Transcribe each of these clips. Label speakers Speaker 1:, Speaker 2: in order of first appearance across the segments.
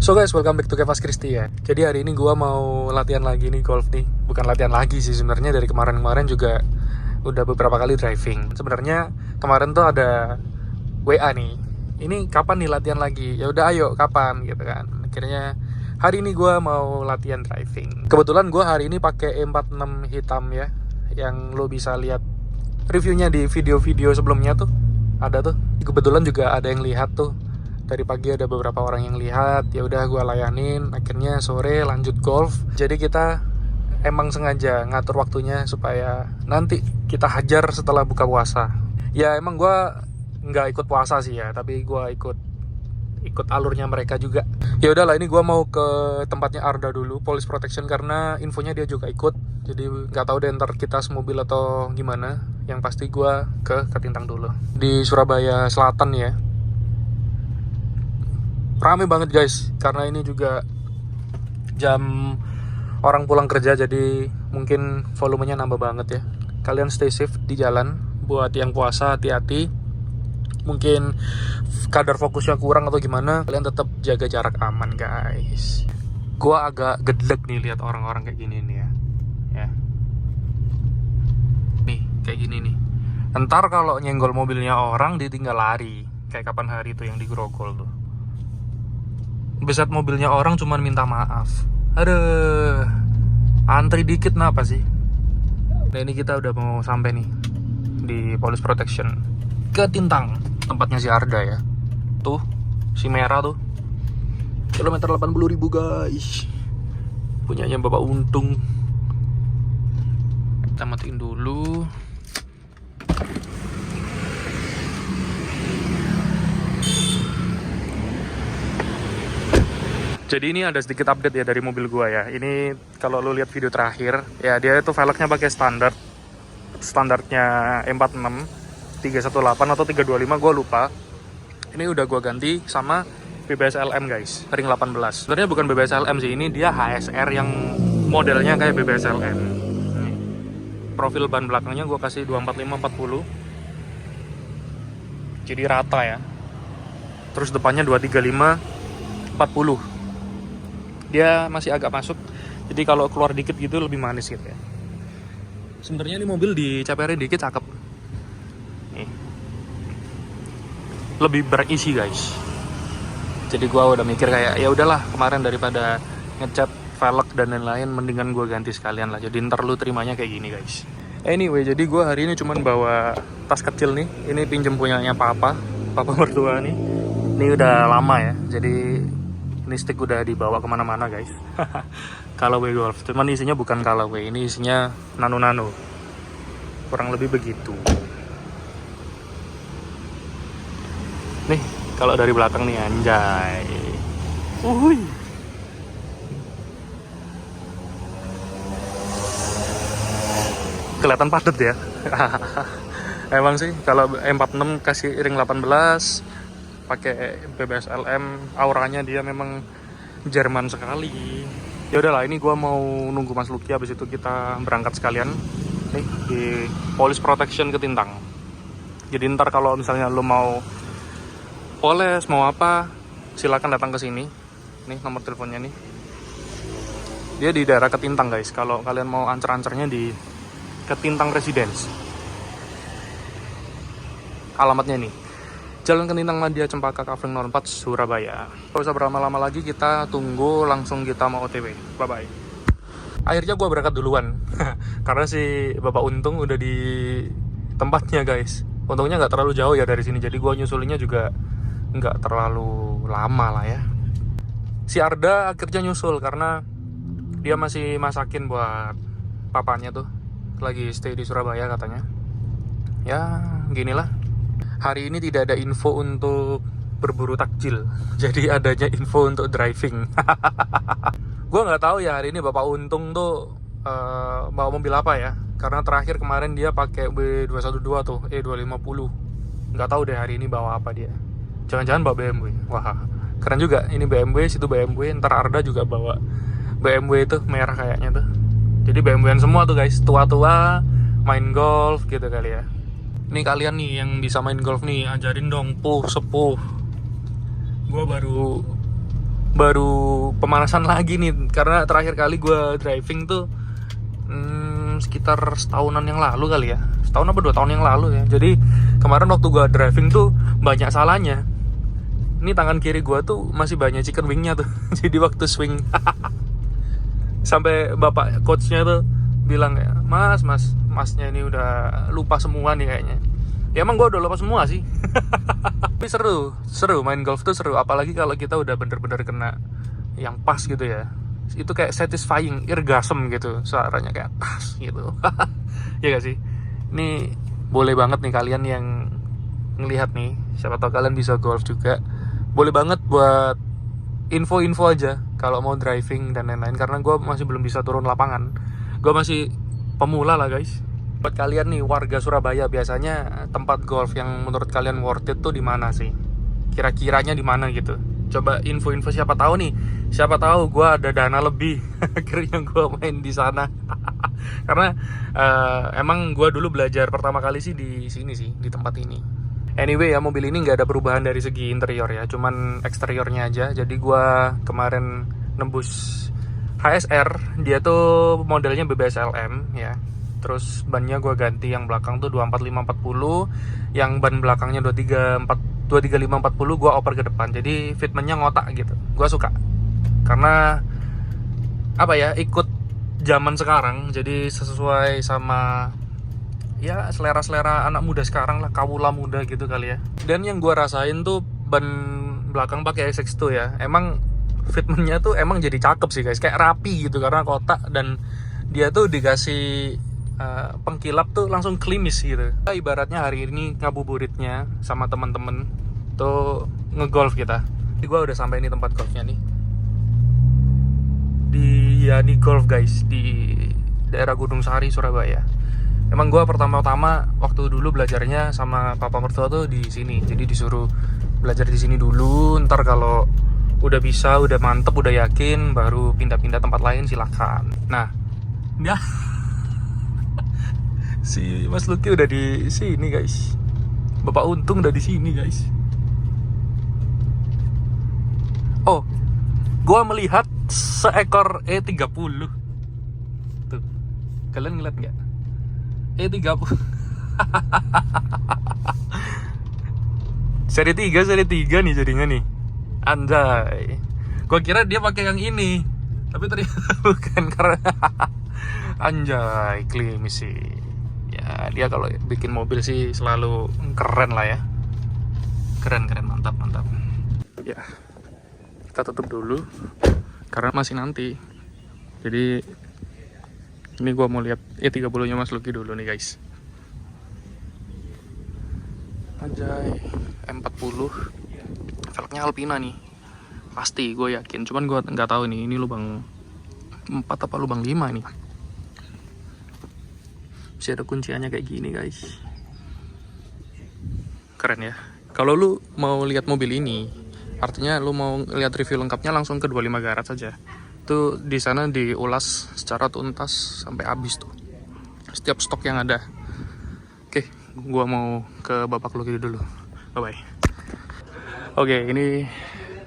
Speaker 1: So guys, welcome back to Kevas Christie ya. Jadi hari ini gue mau latihan lagi nih golf nih. Bukan latihan lagi sih sebenarnya, dari kemarin-kemarin juga udah beberapa kali driving. Sebenarnya kemarin tuh ada WA nih. Ini kapan nih latihan lagi? Ya udah ayo kapan gitu kan. Akhirnya hari ini gue mau latihan driving. Kebetulan gue hari ini pakai E46 hitam ya, yang lo bisa lihat reviewnya di video-video sebelumnya tuh. Ada tuh. Kebetulan juga ada yang lihat tuh. Dari pagi ada beberapa orang yang lihat, ya udah gue layanin. Akhirnya sore lanjut golf. Jadi kita emang sengaja ngatur waktunya supaya nanti kita hajar setelah buka puasa. Ya emang gue nggak ikut puasa sih ya, tapi gue ikut alurnya mereka juga. Ya udahlah, ini gue mau ke tempatnya Arda dulu, Police Protection, karena infonya dia juga ikut. Jadi nggak tahu deh ntar kita semobil atau gimana. Yang pasti gue ke Ketintang dulu di Surabaya Selatan ya. Rame banget guys, karena ini juga jam orang pulang kerja, jadi mungkin volumenya nambah banget ya. Kalian stay safe di jalan. Buat yang puasa hati-hati, mungkin kadar fokusnya kurang atau gimana, kalian tetap jaga jarak aman guys. Gua agak gedeg nih lihat orang-orang kayak gini nih ya. Nih kayak gini nih, ntar kalau nyenggol mobilnya orang ditinggal lari, kayak kapan hari itu yang di Grogol tuh. Beset mobilnya orang cuman minta maaf. Aduh, antri dikit kenapa sih? Nah ini kita udah mau sampai nih di Police Protection Ketintang, tempatnya si Arda ya. Tuh, si merah tuh. Kilometer 80.000 guys. Punyanya Bapak Untung. Kita matiin dulu. Jadi ini ada sedikit update ya dari mobil gua ya. Ini kalau lu lihat video terakhir, ya dia itu velgnya pakai standarnya E46 318 atau 325, gua lupa. Ini udah gua ganti sama BBS LM guys, ring 18. Sebenarnya bukan BBS LM sih, ini dia HSR yang modelnya kayak BBS LM. Nih. Profil ban belakangnya gua kasih 245/40. Jadi rata ya. Terus depannya 235/40. Dia masih agak masuk, jadi kalau keluar dikit gitu lebih manis gitu ya. Sebenarnya ini mobil di CPR dikit cakep nih, lebih berisi guys. Jadi gua udah mikir kayak ya udahlah, kemarin daripada ngecat velg dan lain-lain, mendingan gua ganti sekalian lah. Jadi ntar lu terimanya kayak gini guys. Anyway, jadi gua hari ini cuman bawa tas kecil nih. Ini pinjem punyanya papa mertua nih. Ini udah lama ya, jadi ini stick udah dibawa kemana-mana guys. Callaway Golf, cuman isinya bukan Callaway, ini isinya nano-nano, kurang lebih begitu. Nih kalau dari belakang nih anjay, kelihatan padat ya. Emang sih kalau M46 kasih ring 18 pakai BBS LM, auranya dia memang Jerman sekali. Ya udahlah, ini gua mau nunggu Mas Lucky, habis itu kita berangkat sekalian nih di Police Protection Ketintang. Jadi ntar kalau misalnya lo mau poles, mau apa, silakan datang ke sini. Nih nomor teleponnya nih. Dia di daerah Ketintang guys. Kalau kalian mau ancer-ancernya di Ketintang Residence. Alamatnya nih, Jalan Ketintang Madia Cempaka, Kavling 04, Surabaya. Gak usah berlama-lama lagi, kita tunggu, langsung kita mau OTW. Bye-bye. Akhirnya gue berangkat duluan. Karena si Bapak Untung udah di tempatnya guys. Untungnya gak terlalu jauh ya dari sini, jadi gue nyusulinnya juga gak terlalu lama lah ya. Si Arda akhirnya nyusul karena dia masih masakin buat papanya tuh. Lagi stay di Surabaya katanya. Ya ginilah. Hari ini tidak ada info untuk berburu takjil, jadi adanya info untuk driving. Gue nggak tahu ya hari ini Bapak Untung tuh bawa mobil apa ya, karena terakhir kemarin dia pakai W212 tuh, E250. Nggak tahu deh hari ini bawa apa dia. Jangan-jangan bawa BMW. Wah, keren juga. Ini BMW, situ BMW. Ntar Arda juga bawa BMW itu merah kayaknya tuh. Jadi BMW-an semua tuh guys, tua-tua main golf gitu kali ya. Nih kalian nih yang bisa main golf nih, ajarin dong sepuh. Gue baru baru pemanasan lagi nih, karena terakhir kali gue driving tuh sekitar setahunan yang lalu kali ya, setahun apa 2 tahun yang lalu ya. Jadi kemarin waktu gue driving tuh banyak salahnya. Ini tangan kiri gue tuh masih banyak chicken wingnya tuh. Jadi waktu swing sampai bapak coachnya tuh bilang ya, masnya ini udah lupa semua nih kayaknya. Ya emang gue udah lupa semua sih. Tapi seru main golf tuh seru, apalagi kalau kita udah bener-bener kena yang pas gitu ya. Itu kayak satisfying, orgasm gitu, suaranya kayak tas gitu. Ya gak sih? Ini boleh banget nih kalian yang ngelihat nih, siapa tahu kalian bisa golf juga. Boleh banget buat info-info aja kalau mau driving dan lain-lain, karena gue masih belum bisa turun lapangan. Gue masih pemula lah guys. Buat kalian nih warga Surabaya, biasanya tempat golf yang menurut kalian worth it tuh di mana sih? Kira-kiranya di mana gitu? Coba info-info, siapa tahu nih. Siapa tahu gue ada dana lebih akhirnya gue main di sana. Karena emang gue dulu belajar pertama kali sih di sini sih, di tempat ini. Anyway ya, mobil ini nggak ada perubahan dari segi interior ya, cuman eksteriornya aja. Jadi gue kemarin nembus HSR, dia tuh modelnya BBS LM ya. Terus bannya gue ganti, yang belakang tuh 245/40, yang ban belakangnya 235/40 gue oper ke depan. Jadi fitmentnya ngotak gitu, gue suka. Karena apa ya, ikut zaman sekarang, jadi sesuai sama ya selera-selera anak muda sekarang lah, kawula muda gitu kali ya. Dan yang gue rasain tuh ban belakang pakai SX2 ya, emang fitmentnya tuh emang jadi cakep sih guys, kayak rapi gitu karena kotak, dan dia tuh dikasih pengkilap tuh langsung klimis gitu. Nah, ibaratnya hari ini ngabuburitnya sama temen-temen tuh ngegolf kita. Jadi gue udah sampai nih tempat golfnya nih, di Yani Golf guys, di daerah Gunung Sari, Surabaya. Emang gue pertama-tama waktu dulu belajarnya sama papa mertua tuh di sini, jadi disuruh belajar di sini dulu. Ntar kalau udah bisa, udah mantep, udah yakin, baru pindah-pindah tempat lain silakan. Nah, ya si Mas Lucky udah di sini guys. Bapak Untung udah di sini guys. Oh, gue melihat seekor E30 tuh. Kalian ngeliat nggak? E30 seri 3 nih jadinya nih. Anjay, gue kira dia pakai yang ini, tapi ternyata bukan. Karena anjay, klimis sih ya. Dia kalau bikin mobil sih selalu keren lah ya. Keren, mantap ya. Kita tutup dulu karena masih nanti. Jadi ini gua mau lihat E30 nya Mas Lucky dulu nih guys. Anjay, M40 velgnya Alpina nih, pasti gue yakin. Cuman gue nggak tahu nih, ini lubang 4 apa lubang 5 nih. Bisa ada kunciannya kayak gini guys. Keren ya. Kalau lu mau lihat mobil ini, artinya lu mau lihat review lengkapnya, langsung ke 25 Garage saja. Itu di sana diulas secara tuntas sampai habis tuh, setiap stok yang ada. Oke, gua mau ke Bapak Lucky dulu. Bye bye. Oke, ini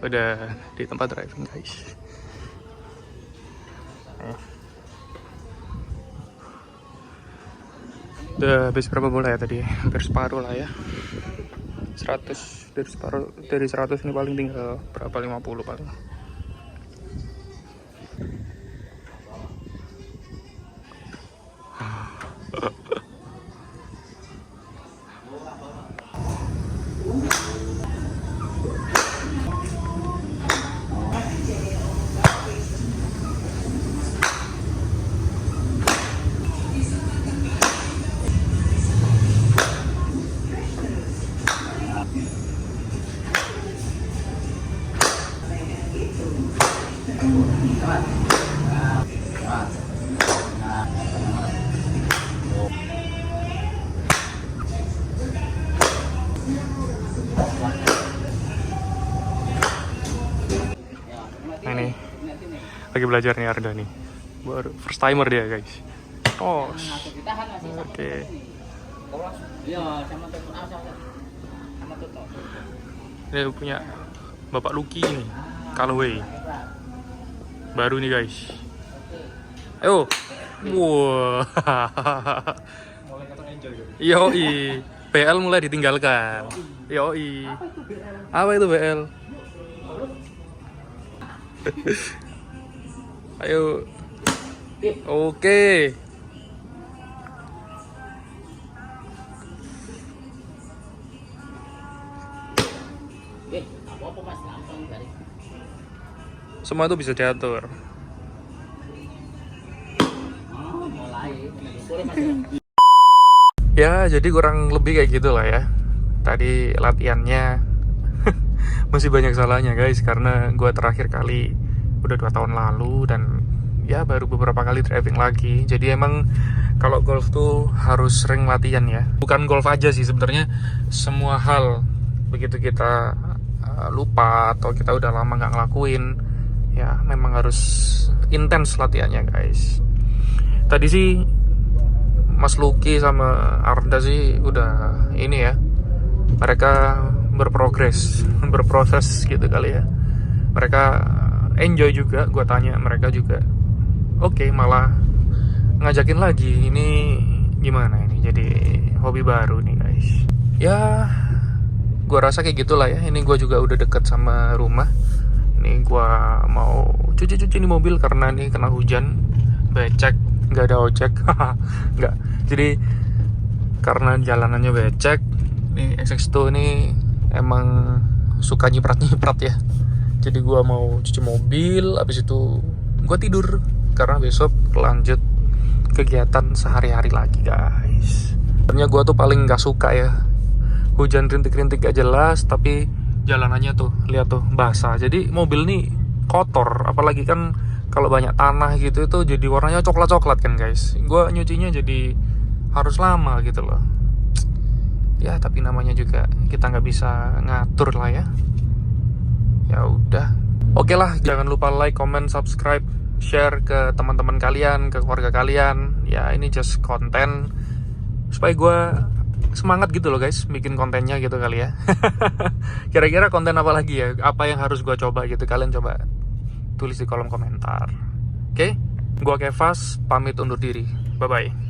Speaker 1: udah di tempat driving guys. Udah habis berapa bola ya tadi? Hampir separuh lah ya. 100 dari 100 ini paling tinggal berapa, 50 paling. Nah, ini lagi belajar nih Arda nih, baru first timer dia guys. Oke. Ini punya Bapak Lucky nih. Callaway. Baru nih guys. Ayo. Wah. Yoi. BL mulai ditinggalkan. Yoi. Apa itu BL? Ayo. Oke. Semua itu bisa diatur. Ya, jadi kurang lebih kayak gitu lah ya. Tadi latihannya masih banyak salahnya guys, karena gue terakhir kali udah 2 tahun lalu dan ya baru beberapa kali driving lagi. Jadi emang kalau golf tuh harus sering latihan ya. Bukan golf aja sih sebenarnya, semua hal begitu kita lupa atau kita udah lama nggak ngelakuin, ya memang harus intens latihannya guys. Tadi sih Mas Lucky sama Arda sih udah ini ya, mereka berproses gitu kali ya. Mereka enjoy juga, gue tanya mereka juga oke, malah ngajakin lagi. Ini gimana ini, jadi hobi baru nih guys. Ya gue rasa kayak gitulah ya. Ini gue juga udah deket sama rumah. Ini gue mau cuci-cuci nih mobil karena nih kena hujan, becek, nggak ada ojek. Nggak, jadi karena jalanannya becek nih, XX2 ini emang suka nyiprat-nyiprat ya. Jadi gue mau cuci mobil, habis itu gue tidur karena besok lanjut kegiatan sehari-hari lagi guys. Sebenarnya gue tuh paling nggak suka ya hujan rintik-rintik gak jelas, tapi jalanannya tuh lihat tuh basah. Jadi mobil nih kotor, apalagi kan kalau banyak tanah gitu itu jadi warnanya coklat-coklat kan guys. Gue nyucinya jadi harus lama gitu loh. Ya tapi namanya juga kita nggak bisa ngatur lah ya. Ya udah. Oke lah, jangan lupa like, comment, subscribe, share ke teman-teman kalian, ke keluarga kalian. Ya ini just konten supaya gue semangat gitu loh guys, bikin kontennya gitu kali ya. Kira-kira konten apa lagi ya? Apa yang harus gue coba gitu? Kalian coba tulis di kolom komentar. Oke? Gua Kevas, pamit undur diri. Bye-bye.